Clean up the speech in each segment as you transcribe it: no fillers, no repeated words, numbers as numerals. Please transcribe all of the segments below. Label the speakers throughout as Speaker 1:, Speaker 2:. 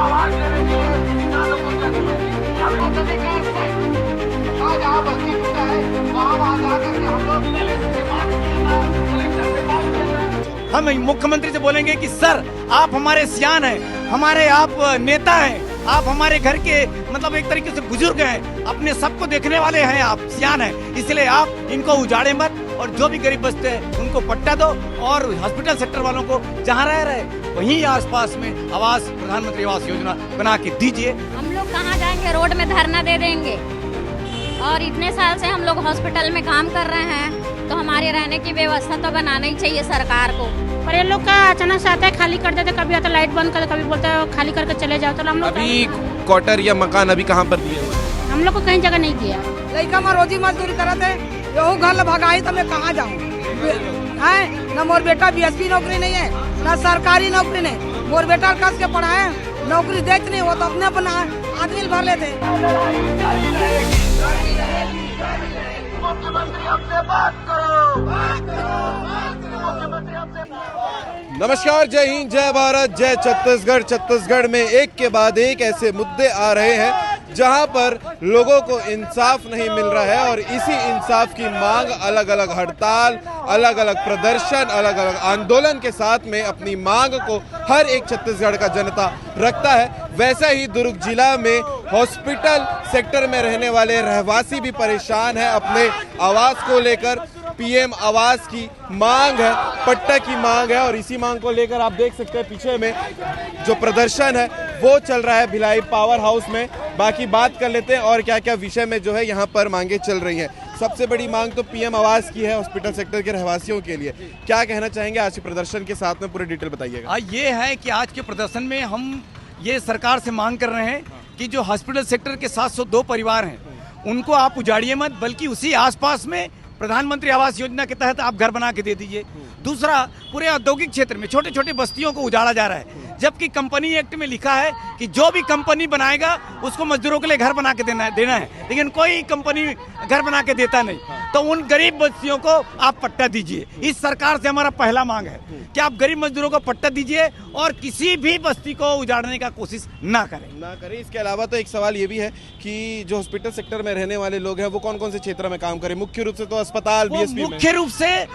Speaker 1: आवाज देने के लिए किसानों को चाहिए। हम तरीके से जहाँ बस्ती टूटा है वहाँ जाकर के हम लोग पहले से बात किया, कलेक्टर से बात किया।
Speaker 2: हम मुख्यमंत्री से बोलेंगे कि सर आप हमारे सियान हैं, हमारे आप नेता हैं, आप हमारे घर के मतलब एक तरीके से बुजुर्ग हैं, अपने सबको देखने वाले हैं, आप सियान हैं, इसलिए आप इनको उजाड़े मत और जो भी गरीब बस्ते हैं उनको पट्टा दो और हॉस्पिटल सेक्टर वालों को जहाँ रह रहे वहीं आसपास में आवास प्रधानमंत्री आवास योजना बना के दीजिए।
Speaker 3: हम लोग कहाँ जाएंगे, रोड में धरना दे देंगे। और इतने साल से हम लोग हॉस्पिटल में काम कर रहे हैं तो हमारे रहने की व्यवस्था तो बनाना ही चाहिए सरकार को।
Speaker 4: पर ये लोग का अचानक से आता है, खाली कर देते, कभी आता लाइट बंद कर, कभी बोलता है खाली करके चले जाओ। तो हम लोग
Speaker 5: अभी क्वार्टर या मकान अभी कहाँ पर दिए हुए हैं?
Speaker 4: हम लोग को कहीं जगह नहीं दिया।
Speaker 6: लड़का में रोजी मजदूरी करते यहू घर भगाई तो मैं कहाँ जाऊँ है। न मोर बेटा बीएसपी नौकरी नहीं है, न सरकारी नौकरी नहीं। मोर बेटा कस के पढ़ाए नौकरी देते नहीं, वो तो अपने अपना आदमी भर लेते।
Speaker 1: मुख्यमंत्री हमसे बात करो, मुख्यमंत्री हमसे।
Speaker 5: नमस्कार, जय हिंद, जय भारत, जय छत्तीसगढ़। छत्तीसगढ़ में एक के बाद एक ऐसे मुद्दे आ रहे हैं जहां पर लोगों को इंसाफ नहीं मिल रहा है और इसी इंसाफ की मांग अलग अलग हड़ताल, अलग अलग प्रदर्शन, अलग अलग आंदोलन के साथ में अपनी मांग को हर एक छत्तीसगढ़ का जनता रखता है। वैसा ही दुर्ग जिला में हॉस्पिटल सेक्टर में रहने वाले रहवासी भी परेशान है अपने आवास को लेकर। पीएम आवास की मांग है, पट्टा की मांग है और इसी मांग को लेकर आप देख सकते हैं पीछे में जो प्रदर्शन है वो चल रहा है भिलाई पावर हाउस में। बाकी बात कर लेते हैं और क्या क्या विषय में जो है यहाँ पर मांगे चल रही हैं। सबसे बड़ी मांग तो पीएम आवास की है हॉस्पिटल सेक्टर के रहवासियों के लिए। क्या कहना चाहेंगे आज के प्रदर्शन के साथ में, पूरी डिटेल बताइएगा।
Speaker 2: ये है कि आज के प्रदर्शन में हम ये सरकार से मांग कर रहे हैं कि जो हॉस्पिटल सेक्टर के 702 परिवार हैं उनको आप उजाड़िए मत, बल्कि उसी आसपास में प्रधानमंत्री आवास योजना के तहत आप घर बना के दे दीजिए। दूसरा, पूरे औद्योगिक क्षेत्र में छोटे छोटे बस्तियों को उजाड़ा जा रहा है, जबकि कंपनी एक्ट में लिखा है कि जो भी कंपनी बनाएगा उसको मजदूरों के लिए घर बना के देना है, लेकिन कोई कंपनी घर बना के देता नहीं। तो उन गरीब बस्तियों को आप पट्टा दीजिए। इस सरकार से हमारा पहला मांग है कि आप गरीब मजदूरों को पट्टा दीजिए और किसी भी बस्ती को उजाड़ने का कोशिश ना करें।
Speaker 5: इसके अलावा तो एक सवाल ये भी है कि जो हॉस्पिटल सेक्टर में रहने वाले लोग हैं वो कौन कौन से क्षेत्र में काम करें? मुख्य रूप से तो अस्पताल, बीएसपी
Speaker 2: मुख्य रूप से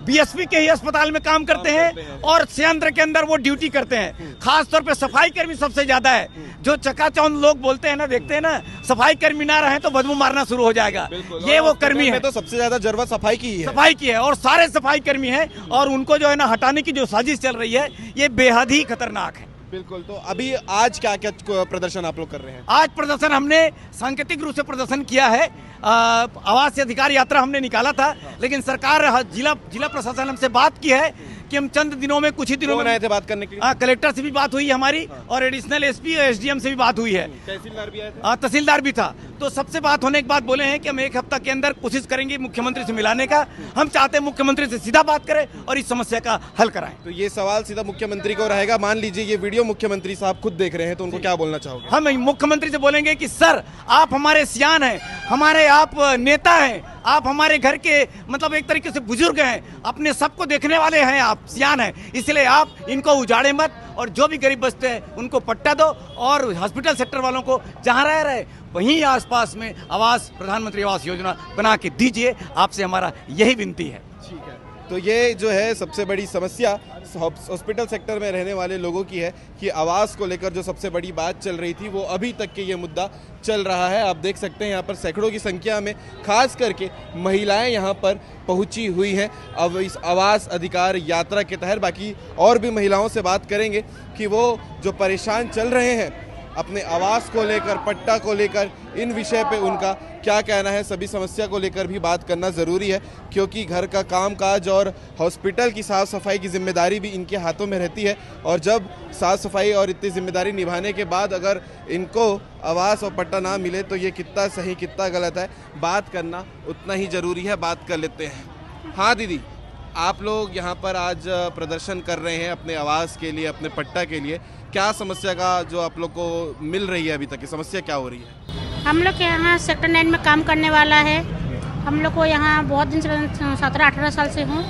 Speaker 2: बीएसपी के ही अस्पताल में काम करते हैं और संयंत्र के अंदर वो ड्यूटी करते हैं। खास तौर पे सफाई कर्मी सबसे ज्यादा है। जो चकाचौंध लोग बोलते हैं ना, देखते हैं ना, सफाई कर्मी ना रहे तो बदबू मारना शुरू हो जाएगा। ये वो कर्मी है।
Speaker 5: तो सबसे ज्यादा जरूरत सफाई की है,
Speaker 2: सफाई की है और सारे सफाई कर्मी हैं और उनको जो है ना हटाने की जो साजिश चल रही है ये बेहद ही खतरनाक है।
Speaker 5: बिल्कुल। तो अभी आज क्या क्या प्रदर्शन आप लोग कर रहे हैं?
Speaker 2: आज प्रदर्शन हमने सांकेतिक रूप से प्रदर्शन किया है। आवास से अधिकार यात्रा हमने निकाला था, लेकिन सरकार जिला प्रशासन हमसे बात की है कि हम चंद दिनों में, कुछ ही दिनों में
Speaker 5: आए थे बात करने के लिए।
Speaker 2: कलेक्टर से भी बात हुई हमारी और एडिशनल एसपी और एसडीएम से भी बात हुई है।
Speaker 5: तहसीलदार भी आए थे?
Speaker 2: तहसीलदार भी था। तो सबसे बात होने के बाद बोले हैं कि हम एक हफ्ता के अंदर कोशिश करेंगे मुख्यमंत्री से मिलाने का। हम चाहते हैं मुख्यमंत्री से सीधा बात करें और इस समस्या का हल कराएं।
Speaker 5: तो ये सवाल सीधा मुख्यमंत्री को रहेगा। मान लीजिए ये वीडियो मुख्यमंत्री साहब खुद देख रहे हैं तो उनको क्या बोलना चाहोगे?
Speaker 2: हम मुख्यमंत्री से बोलेंगे कि सर आप हमारे सियान हैं, हमारे आप नेता हैं, आप हमारे घर के मतलब एक तरीके से बुजुर्ग हैं, अपने सबको देखने वाले हैं, आप सियान हैं, इसलिए आप इनको उजाड़े मत और जो भी गरीब बस्ते हैं उनको पट्टा दो और हॉस्पिटल सेक्टर वालों को जहाँ रह रहे वहीं आसपास में आवास प्रधानमंत्री आवास योजना बना के दीजिए। आपसे हमारा यही विनती है।
Speaker 5: ठीक है। तो ये जो है सबसे बड़ी समस्या हॉस्पिटल सेक्टर में रहने वाले लोगों की है कि आवास को लेकर जो सबसे बड़ी बात चल रही थी वो अभी तक के ये मुद्दा चल रहा है। आप देख सकते हैं यहाँ पर सैकड़ों की संख्या में खास करके महिलाएं यहाँ पर पहुँची हुई हैं अब इस आवास अधिकार यात्रा के तहत। बाकी और भी महिलाओं से बात करेंगे कि वो जो परेशान चल रहे हैं अपने आवास को लेकर, पट्टा को लेकर, इन विषय पे उनका क्या कहना है। सभी समस्या को लेकर भी बात करना ज़रूरी है क्योंकि घर का कामकाज और हॉस्पिटल की साफ़ सफाई की जिम्मेदारी भी इनके हाथों में रहती है और जब साफ़ सफाई और इतनी जिम्मेदारी निभाने के बाद अगर इनको आवास और पट्टा ना मिले तो ये कितना सही कितना गलत है, बात करना उतना ही ज़रूरी है। बात कर लेते हैं। हाँ दीदी, आप लोग यहाँ पर आज प्रदर्शन कर रहे हैं अपने आवास के लिए, अपने पट्टा के लिए। क्या समस्या का जो आप लोग को मिल रही है अभी तक की समस्या क्या हो रही है?
Speaker 4: हम लोग के यहाँ सेक्टर 9 में काम करने वाला है। हम लोग को यहाँ बहुत दिन से 17-18 साल से हूँ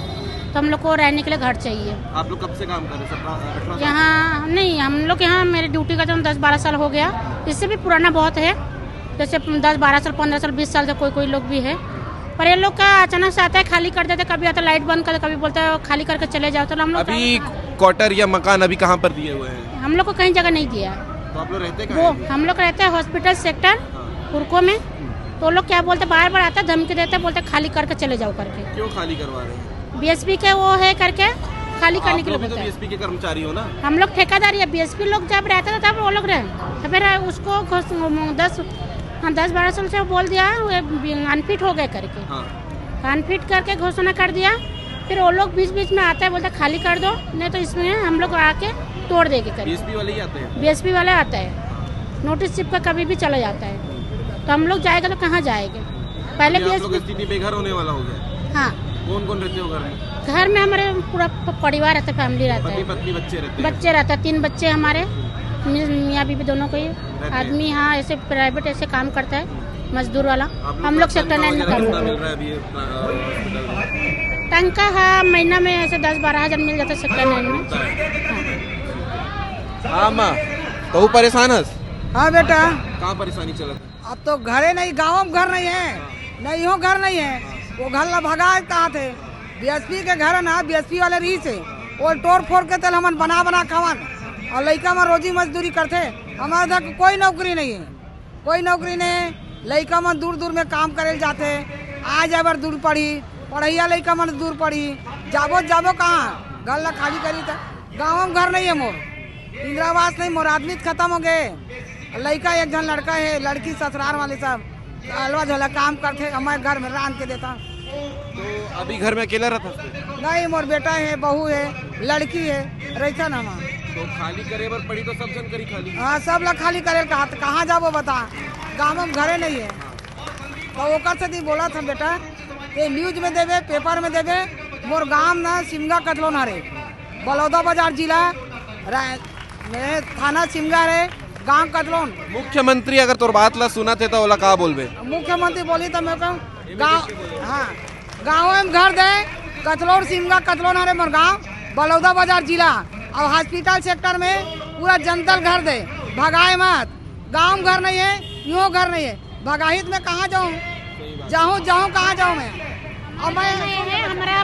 Speaker 4: तो हम लोग को रहने के लिए घर चाहिए।
Speaker 5: आप लोग कब से काम कर रहे हैं? 18 साल?
Speaker 4: यहाँ नहीं, हम लोग यहाँ मेरी ड्यूटी का तो 10-12 साल हो गया, इससे भी पुराना बहुत है, जैसे 10-12 साल 15 साल 20 साल से कोई लोग भी है। पर ये लोग का अचानक से आता है, खाली कर देते, कभी आता लाइट बंद कर देते, कभी बोलता है खाली करके चले जाओ। तो हम लोग
Speaker 5: अभी क्वार्टर या मकान अभी कहाँ पर दिए हुए हैं?
Speaker 4: हम लोग को कहीं जगह नहीं दिया।
Speaker 5: तो आप लोग रहते
Speaker 4: वो
Speaker 5: कहाँ हैं?
Speaker 4: हम लोग रहते हैं हॉस्पिटल सेक्टर हुरको में। तो लोग क्या बोलते, बार बार आता धमकी देते, बोलते खाली करके चले जाओ करके।
Speaker 5: क्यों खाली करवा रहे हैं?
Speaker 4: बीएसपी के वो है करके खाली करने के लिए
Speaker 5: तो
Speaker 4: बोलते हैं।
Speaker 5: बीएसपी के कर्मचारी हो ना?
Speaker 4: हम लोग ठेकेदार या बीएसपी लोग जब रहते थे तब वो लोग रहे, फिर उसको 10-12 साल से बोल दिया अनफिट हो गए करके, अनफिट करके घोषणा कर दिया। फिर वो लोग बीच बीच में आते हैं, बोलते खाली कर दो, नहीं तो इसमें हम लोग आके तोड़ देंगे करके।
Speaker 5: बीएसपी वाले ही आते हैं?
Speaker 4: बीएसपी वाले आता है, नोटिस चिपका कभी भी चला जाता है। तो हम लोग जाएगा तो कहाँ जाएंगे? पहले
Speaker 5: आप लोग
Speaker 4: बीएसपी।
Speaker 5: स्थिति बेघर होने वाला हो गया।
Speaker 4: हाँ,
Speaker 5: कौन कौन रहते हो घर में?
Speaker 4: घर में हमारे पूरा परिवार रहता है, फैमिली रहता
Speaker 5: पति
Speaker 4: है,
Speaker 5: पत्नी बच्चे रहते हैं?
Speaker 4: बच्चे रहता है, 3 बच्चे हमारे, मियाँ बीबी दोनों को ही।
Speaker 5: हैं।
Speaker 4: आदमी हाँ ऐसे प्राइवेट ऐसे काम करता है, मजदूर वाला। हम लोग सेक्टर 9 में काम
Speaker 5: कितना मिल
Speaker 4: करते
Speaker 5: रहा है अभी हॉस्पिटल में?
Speaker 4: हैं। टंका है महीना में ऐसे 10-12 हज़ार मिल जाता है सेक्टर 9 में।
Speaker 5: हाँ माँ, तो परेशान हस?
Speaker 6: हाँ बेटा,
Speaker 5: कहाँ परेशानी चलत?
Speaker 6: अब तो घरे नहीं, गाँव में घर नहीं है, नहीं हो घर नहीं है, वो घर ला भगा कहा थे। बीएसपी के घर है ना, बीएसपी वाले रही से वो तोड़ फोड़ के तेल हमन बना खावन, और लड़का में रोजी मजदूरी करते। हमारे तक कोई नौकरी नहीं है, कोई नौकरी नहीं है। लड़का में दूर दूर में काम करे जाते, आ जाबर दूर पड़ी, पढ़ैया लड़का मन दूर पड़ी, जाबो कहाँ, घर ला खाली करी था। गाँव में घर नहीं है मोर, इंदिरा आवास नहीं, मोर आदमी खत्म हो गए। लड़का एक जन लड़का है, लड़की ससुराल वाले सब अलवा झोला काम करते, हमारे घर में रांध के देता।
Speaker 5: तो अभी घर में अकेला रहता?
Speaker 6: नहीं, मोर बेटा है, बहू है, लड़की है, रहता ना माँ।
Speaker 5: तो खाली करे बर पड़ी तो सब जन करी खाली?
Speaker 6: हाँ, सब लोग खाली करे कहाँ जाबो बता, गाँव में घरे नहीं है। तो ओकर से दी बोला था बेटा ये न्यूज में देवे, पेपर में देवे। मोर गाँव ना सिमगा कटलो ना रे, बलौदा बाजार जिला में थाना सिमगा रे, गांव कटलोन।
Speaker 5: मुख्यमंत्री अगर तोर बात ला सुना थे तो ओला का बोलबे?
Speaker 6: मुख्यमंत्री बोली तो मैं कहूँ गाँव, हाँ गाँव में घर दे, कटलोन सिमगा कटलोन हरे मोर गाँव, बलौदा बाजार जिला। अब हॉस्पिटल सेक्टर में पूरा जनतल घर दे, भगाए मत। गाँव घर नहीं है, यूँ घर नहीं है, भगाहित में कहाँ जाऊँ कहाँ जाऊँ मैं? और मैं
Speaker 4: है, हमारा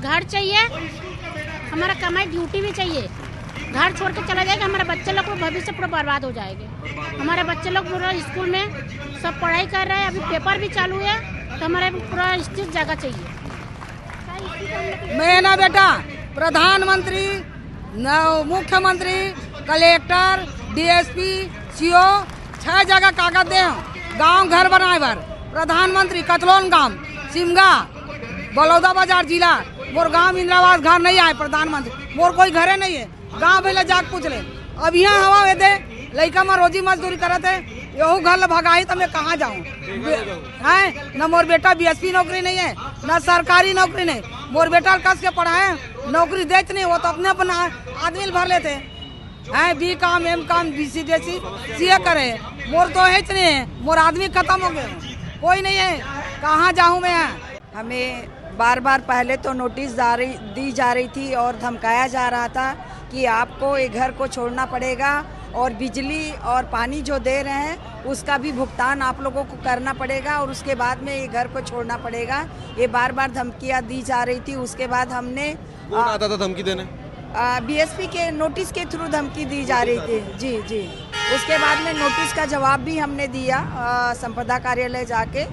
Speaker 4: घर चाहिए, हमारा कमाई ड्यूटी भी चाहिए। घर छोड़ के चला जाएगा, हमारे बच्चे लोग को भविष्य पूरा बर्बाद हो जाएंगे। हमारे बच्चे लोग पूरा स्कूल में सब पढ़ाई कर रहे हैं, अभी पेपर भी चालू है, तो हमारे पूरा स्थित जगह चाहिए।
Speaker 6: मैं ना बेटा प्रधानमंत्री, मुख्यमंत्री, कलेक्टर, डीएसपी, सीओ 6 जगह कागज दे गांव घर बनाए बार। प्रधानमंत्री कतलोन गांव सिमगा बलौदा बाजार जिला, मोर गांव इंदिरा आवास घर नहीं आए प्रधानमंत्री, मोर कोई घरे नहीं है। गांव भैया जाके पूछ ले, अब यहाँ हवा दे लड़का में रोजी मजदूरी करते, यहू घर ला भगाई तो मैं कहाँ जाऊँ? है न मोर बेटा बीएसपी नौकरी नहीं है, न सरकारी नौकरी नहीं। मोर बेटा कस के पढ़ाए, नौकरी देते नहीं, वो तो अपने अपना आदमी भर लेते हैं। बी काम एम काम BCDC CA करे, मोर तो है नहीं है, मोर आदमी खत्म हो गए, कोई नहीं है, कहाँ जाऊँ मैं?
Speaker 7: हमें बार बार पहले तो नोटिस दी जा रही थी और धमकाया जा रहा था कि आपको ये घर को छोड़ना पड़ेगा, और बिजली और पानी जो दे रहे हैं उसका भी भुगतान आप लोगों को करना पड़ेगा, और उसके बाद में ये घर को छोड़ना पड़ेगा। ये बार बार धमकियाँ दी जा रही थी। उसके बाद हमने
Speaker 5: कौन आता था धमकी देने?
Speaker 7: BSP के नोटिस के थ्रू धमकी दी जा रही थी। जी। उसके बाद में नोटिस का जवाब भी हमने दिया, संपदा कार्यालय जाके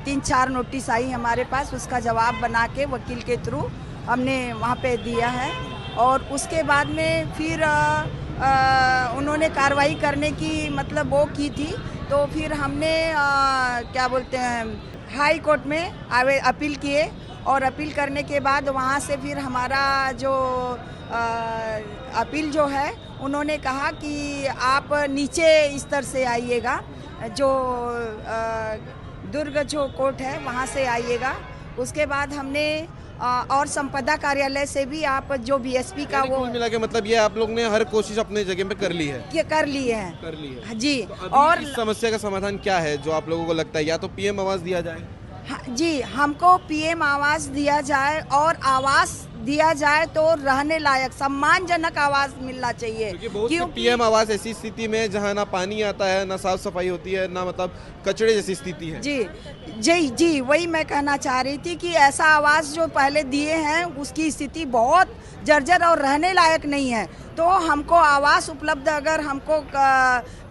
Speaker 7: 3-4 नोटिस आई हमारे पास, उसका जवाब बना के वकील के थ्रू हमने वहाँ पे दिया है। और उसके बाद में फिर उन्होंने कार्रवाई करने की मतलब वो की थी, तो फिर हमने क्या बोलते हैं हाई कोर्ट में अपील किए, और अपील करने के बाद वहाँ से फिर हमारा जो अपील जो है उन्होंने कहा कि आप नीचे स्तर से आइएगा, जो दुर्ग जो कोर्ट है वहाँ से आइएगा। उसके बाद हमने और संपदा कार्यालय से भी आप जो BSP का वो
Speaker 5: मिला के मतलब ये आप लोग ने हर कोशिश अपने जगह पे कर ली है?
Speaker 7: कर ली है जी।
Speaker 5: तो
Speaker 7: और
Speaker 5: इस समस्या का समाधान क्या है जो आप लोगों को लगता है? या तो PM आवास दिया जाए?
Speaker 7: हाँ, जी, हमको पीएम आवास दिया जाए और आवास दिया जाए तो रहने लायक सम्मानजनक आवास मिलना चाहिए।
Speaker 5: क्योंकि बहुत सी पीएम आवास ऐसी स्थिति में जहां ना पानी आता है, ना साफ सफाई होती है, ना मतलब कचड़े जैसी स्थिति है।
Speaker 7: जी जी जी, वही मैं कहना चाह रही थी कि ऐसा आवास जो पहले दिए हैं उसकी स्थिति बहुत जर्जर और रहने लायक नहीं है। तो हमको आवास उपलब्ध अगर हमको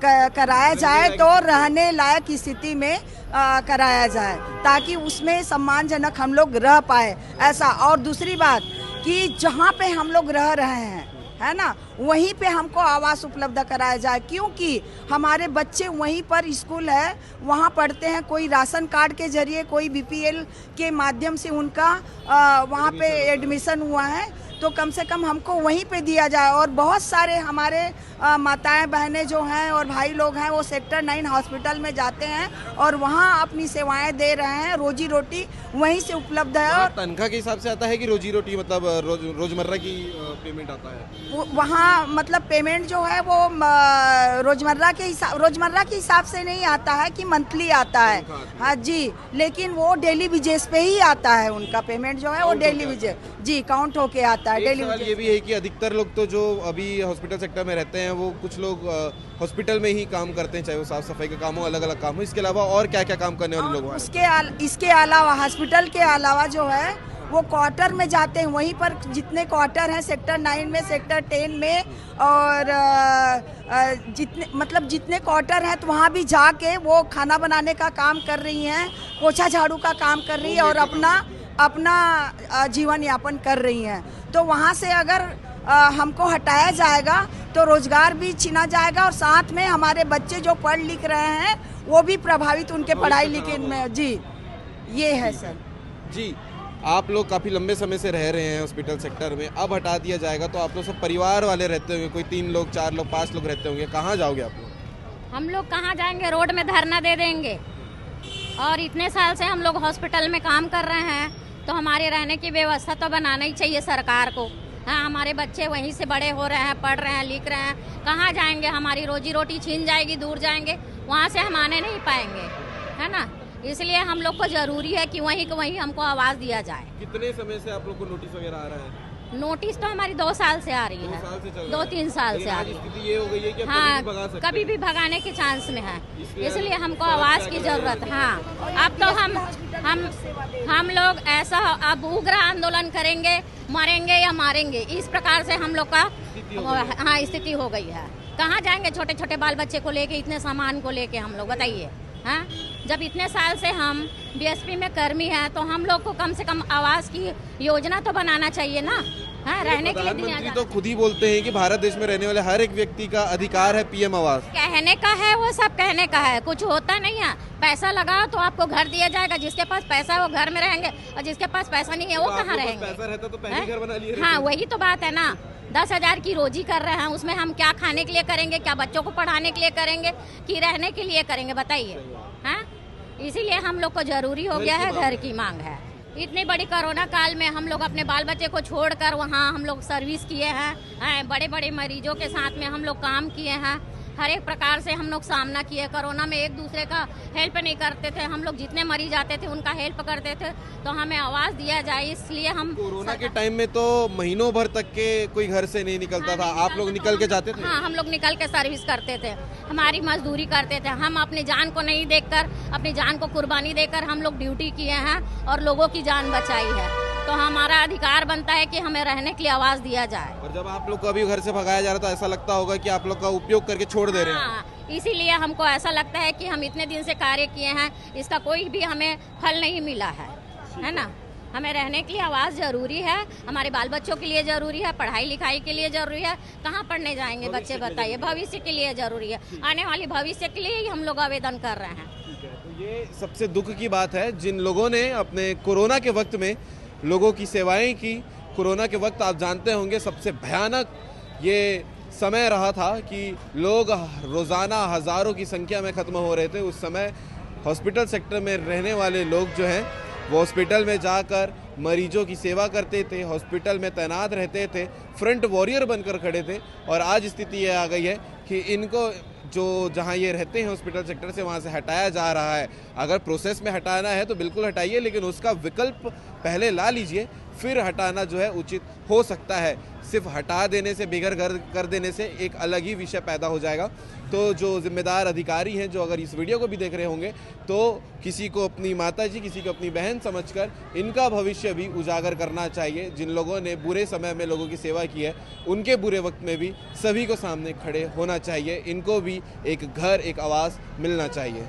Speaker 7: कराया जाए तो रहने लायक स्थिति में कराया जाए, ताकि उसमें सम्मानजनक हम लोग रह पाए ऐसा। और दूसरी बात कि जहाँ पे हम लोग रह रहे हैं, है ना, वहीं पे हमको आवास उपलब्ध कराया जाए, क्योंकि हमारे बच्चे वहीं पर स्कूल है, वहाँ पढ़ते हैं। कोई राशन कार्ड के जरिए, कोई बीपीएल के माध्यम से उनका वहाँ पे एडमिशन हुआ है, तो कम से कम हमको वहीं पे दिया जाए। और बहुत सारे हमारे माताएं बहनें जो हैं और भाई लोग हैं वो सेक्टर 9 हॉस्पिटल में जाते हैं और वहाँ अपनी सेवाएं दे रहे हैं, रोजी रोटी वहीं से उपलब्ध है। और
Speaker 5: तनख्वाह के हिसाब से आता है कि रोजी रोटी मतलब रोजमर्रा की पेमेंट आता है?
Speaker 7: वहाँ मतलब पेमेंट जो है वो रोजमर्रा के हिसाब से नहीं आता है कि मंथली आता है। हाँ जी, लेकिन वो डेली बेसिस पे ही आता है। उनका पेमेंट जो है वो डेली बेसिस, जी, काउंट होके आता है डेली बेसिस।
Speaker 5: ये भी है कि अधिकतर लोग तो जो अभी हॉस्पिटल सेक्टर में रहते हैं वो कुछ लोग हॉस्पिटल में ही काम करते हैं, चाहे वो साफ सफाई का काम हो, अलग अलग काम हो। इसके अलावा और क्या क्या काम करने वाले लोग हैं?
Speaker 7: इसके अलावा हॉस्पिटल के अलावा जो है वो क्वार्टर में जाते हैं। वहीं पर जितने क्वार्टर हैं सेक्टर 9 में, सेक्टर 10 में और जितने क्वार्टर हैं, तो वहाँ भी जाके वो खाना बनाने का काम कर रही हैं, पोछा झाड़ू का काम कर रही है और अपना जीवन यापन कर रही हैं। तो वहाँ से अगर हमको हटाया जाएगा तो रोजगार भी छीना जाएगा और साथ में हमारे बच्चे जो पढ़ लिख रहे हैं वो भी प्रभावित, उनके पढ़ाई लिखाई में। जी, ये है सर।
Speaker 5: जी, आप लोग काफ़ी लंबे समय से रह रहे हैं हॉस्पिटल सेक्टर में, अब हटा दिया जाएगा तो आप लोग सब परिवार वाले रहते होंगे, कोई 3 लोग 4 लोग 5 लोग रहते होंगे, कहाँ जाओगे आप लोग?
Speaker 3: हम लोग कहाँ जाएंगे, रोड में धरना दे देंगे। और इतने साल से हम लोग हॉस्पिटल में काम कर रहे हैं, तो हमारे रहने की व्यवस्था तो बनाना ही चाहिए सरकार को। हाँ, हमारे बच्चे वहीं से बड़े हो रहे हैं, पढ़ रहे हैं, लिख रहे हैं, कहाँ जाएंगे? हमारी रोजी रोटी छीन जाएगी, दूर जाएंगे, वहाँ से हम आने नहीं पाएंगे, है ना। इसलिए हम लोग को जरूरी है कि वहीं को वहीं हमको आवाज़ दिया जाए।
Speaker 5: कितने समय से आप लोग को नोटिस वगैरह आ रहा है?
Speaker 3: नोटिस तो हमारी 2 साल से आ रही है, 2-3 साल से आ रही है।
Speaker 5: ये हो गई है कि
Speaker 3: हाँ, कभी भी भगाने के चांस में है, इसलिए हमको आवाज़ की जरूरत है। हाँ, अब तो हम लोग ऐसा अब उग्र आंदोलन करेंगे, मरेंगे या मारेंगे, इस प्रकार से हम लोग का हाँ स्थिति हो गई है। कहाँ जाएंगे छोटे छोटे बाल बच्चे को लेके, इतने सामान को लेके हम लोग, बताइए। हाँ, जब इतने साल से हम बीएसपी में कर्मी हैं तो हम लोग को कम से कम आवास की योजना तो बनाना चाहिए ना। हाँ, रहने के लिए
Speaker 5: प्रधानमंत्री तो खुद ही बोलते हैं कि भारत देश में रहने वाले हर एक व्यक्ति का अधिकार है पीएम आवास।
Speaker 3: कहने का है, वो सब कहने का है, कुछ होता नहीं है। पैसा लगाओ तो आपको घर दिया जाएगा, जिसके पास पैसा है वो घर में रहेंगे और जिसके पास पैसा नहीं है वो कहाँ रहेंगे?
Speaker 5: पैसा रहता तो पहले घर बना लिए।
Speaker 3: हाँ, वही तो बात है ना। 10,000 की रोजी कर रहे हैं, उसमें हम क्या खाने के लिए करेंगे, क्या बच्चों को पढ़ाने के लिए करेंगे, कि रहने के लिए करेंगे, बताइए। हाँ, इसीलिए हम लोग को जरूरी हो गया है, घर की मांग है। इतनी बड़ी कोरोना काल में हम लोग अपने बाल बच्चे को छोड़कर वहाँ हम लोग सर्विस किए हैं, बड़े बड़े मरीजों के साथ में हम लोग काम किए हैं, हर एक प्रकार से हम लोग सामना किए। कोरोना में एक दूसरे का हेल्प नहीं करते थे, हम लोग जितने मरीज आते थे उनका हेल्प करते थे, तो हमें आवाज़ दिया जाए, इसलिए हम।
Speaker 5: कोरोना के टाइम में तो महीनों भर तक के कोई घर से नहीं निकलता था, आप लोग निकल के जाते थे?
Speaker 3: हाँ, हम लोग निकल के सर्विस करते थे, हमारी मजदूरी करते थे। हम अपनी जान को नहीं देखकर, अपनी जान को कुर्बानी देकर हम लोग ड्यूटी किए हैं और लोगों की जान बचाई है। तो हमारा अधिकार बनता है कि हमें रहने के लिए आवाज़ दिया जाए।
Speaker 5: और जब आप लोग को अभी घर से भगाया जा रहा था, ऐसा लगता होगा कि आप लोग का उपयोग करके छोड़ दे रहे हैं।
Speaker 3: हाँ, इसीलिए हमको ऐसा लगता है कि हम इतने दिन से कार्य किए हैं, इसका कोई भी हमें फल नहीं मिला है ना। हमें रहने के लिए आवाज़ जरूरी है, हमारे बाल बच्चों के लिए जरूरी है, पढ़ाई लिखाई के लिए जरूरी है। कहाँ पढ़ने जाएंगे बच्चे, बताइए? भविष्य के लिए जरूरी है, आने वाली भविष्य के लिए ही हम लोग आवेदन कर रहे हैं।
Speaker 5: तो ये सबसे दुख की बात है, जिन लोगों ने अपने कोरोना के वक्त में लोगों की सेवाएं की। कोरोना के वक्त आप जानते होंगे सबसे भयानक ये समय रहा था कि लोग रोज़ाना हज़ारों की संख्या में ख़त्म हो रहे थे। उस समय हॉस्पिटल सेक्टर में रहने वाले लोग जो हैं वो हॉस्पिटल में जाकर मरीजों की सेवा करते थे, हॉस्पिटल में तैनात रहते थे, फ्रंट वॉरियर बनकर खड़े थे। और आज स्थिति ये आ गई है कि इनको जो जहां ये रहते हैं हॉस्पिटल सेक्टर से, वहां से हटाया जा रहा है। अगर प्रोसेस में हटाना है तो बिल्कुल हटाइए, लेकिन उसका विकल्प पहले ला लीजिए, फिर हटाना जो है उचित हो सकता है। सिर्फ हटा देने से, बेघर कर देने से एक अलग ही विषय पैदा हो जाएगा। तो जो जिम्मेदार अधिकारी हैं, जो अगर इस वीडियो को भी देख रहे होंगे, तो किसी को अपनी माताजी, किसी को अपनी बहन समझकर इनका भविष्य भी उजागर करना चाहिए। जिन लोगों ने बुरे समय में लोगों की सेवा की है, उनके बुरे वक्त में भी सभी को सामने खड़े होना चाहिए। इनको भी एक घर, एक आवास मिलना चाहिए।